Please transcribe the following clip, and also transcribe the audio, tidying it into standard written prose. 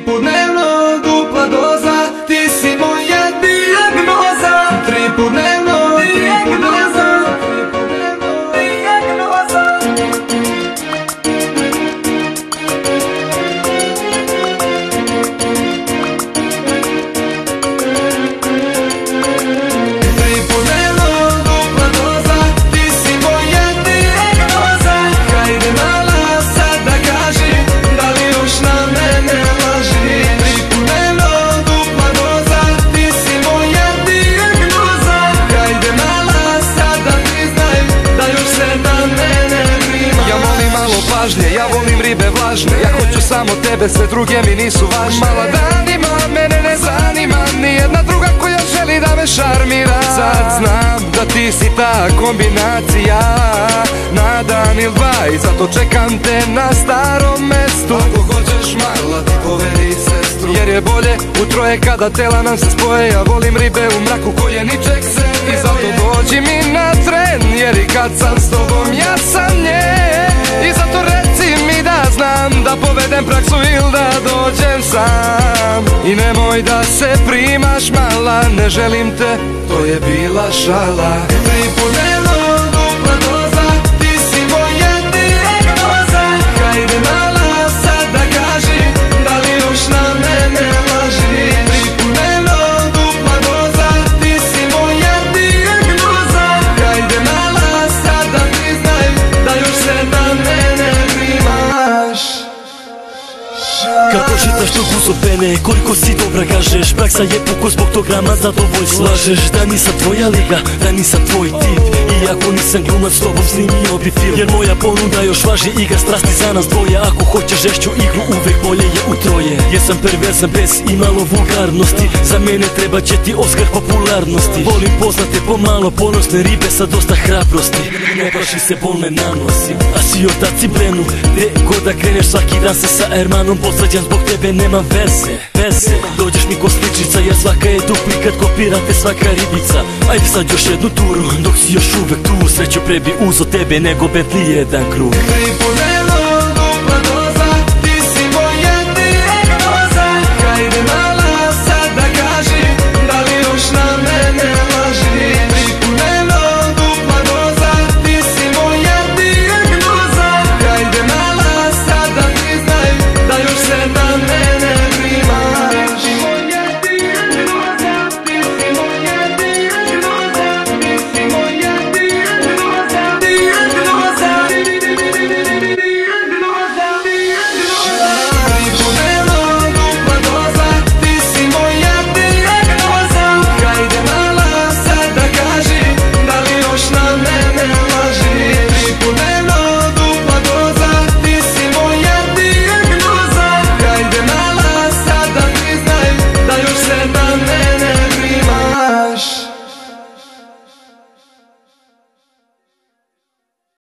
3 put dnevno, dupla doza, ti si moja dijagnoza. 3 put dnevno, dijagnoza. 3 put dnevno, dijagnoza. Ja volim ribe vlažne, ja hoću samo tebe, sve druge mi nisu važne. Mala danima, mene ne zanima nijedna druga koja želi da me šarmira. Sad znam da ti si ta kombinacija na dan ili dva i zato čekam te na starom mestu. Ako hoćeš mala ti povedi sestru, jer je bolje u troje kada tela nam se spoje. Ja volim ribe u mraku koje ničeg se i zato dođi mi na tren, jer i kad sam s tobom ja sam nje. I zato reci mi da znam da povedem praksu ili da dođem sam. I nemoj da se primaš mala, ne želim te, to je bila šala. 3 put dnevno, dupla doza, ti si moja dijagnoza. Hajde mala, sad da kaži, da li još na mene laži. 3 put dnevno, dupla doza, ti si moja dijagnoza. Hajde mala, sad da priznaj, da još se na mene primaš. Kako čitaš tog uz pene, koliko si dobra kažeš, praksa je puko zbog toga ma zadovoljstvo. Lažeš da nisam tvoja liga, da nisam tvoj tip, iako nisam glumac s tobom snimio bi film. Jer moja ponuda još važi, igra strasti za nas dvoje. Ako hoćeš žešću igru, uvek bolje je u troje. Jesam perverzan bez imalo vulgarnosti, za mene treba će ti Oskar popularnosti. Volim poznate pomalo ponosne ribe sa dosta hrabrosti, ne plaši se bol me nanosi. A si otaci brenu, gde god da kreneš svaki dan se sa Ermanom posvađam, zbog tebe nema veze. Dođeš mi ko sličica, jer svaka je duplikat, kopirate svaka ribica. Ajde sad još jednu turu, dok si još uvek tu, sreću pre bi uzo tebe nego Bentley jedan krug.